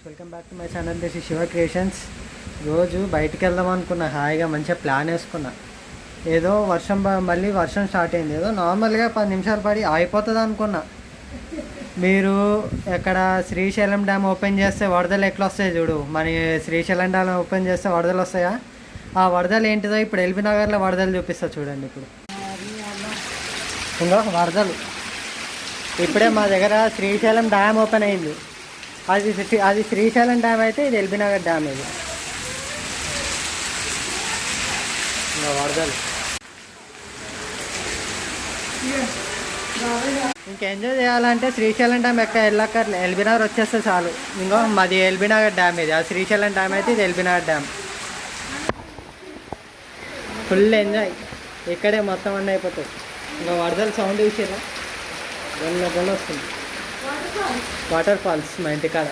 Welcome back to my channel. This is Shiva creations. రోజు బయటికి వెళ్దాం అనుకున్నా, హాయిగా మంచిగా ప్లాన్ వేసుకున్నా. ఏదో మళ్ళీ వర్షం స్టార్ట్ అయింది. ఏదో నార్మల్గా 10 నిమిషాలు పడి అయిపోతుంది అనుకున్నా. మీరు ఎక్కడ శ్రీశైలం డ్యామ్ ఓపెన్ చేస్తే వరదలు ఎట్లా వస్తాయి చూడు. మన శ్రీశైలం డ్యామ్ ఓపెన్ చేస్తే వరదలు వస్తాయా? ఆ వరదలు ఏంటిదో ఇప్పుడు ఎల్బీ నగర్లో వరదలు చూపిస్తా చూడండి. ఇప్పుడు ఇంకా వరదలు ఇప్పుడే మా దగ్గర శ్రీశైలం డ్యామ్ ఓపెన్ అయింది. అది శ్రీశైలం డ్యామ్ అయితే ఇది ఎల్బీ నగర్ డ్యామ్. ఇది ఇంకా వరదలు ఇంకా ఎంజాయ్ చేయాలంటే శ్రీశైలం డ్యామ్ వెళ్ళక్కర్లే, ఎల్బీ నగర్ వచ్చేస్తే చాలు. ఇంకో మాది ఎల్బీ నగర్ డ్యామ్. ఇది ఆ శ్రీశైలం డ్యామ్ అయితే ఇది LB Nagar dam. Full enjoy ఇక్కడే మొత్తం అన్నీ అయిపోతుంది. ఇంకా వరదలు సౌండ్ చూసిరా, గొల్ల వస్తుంది. వాటర్ ఫాల్స్ మా ఇంటికాడ.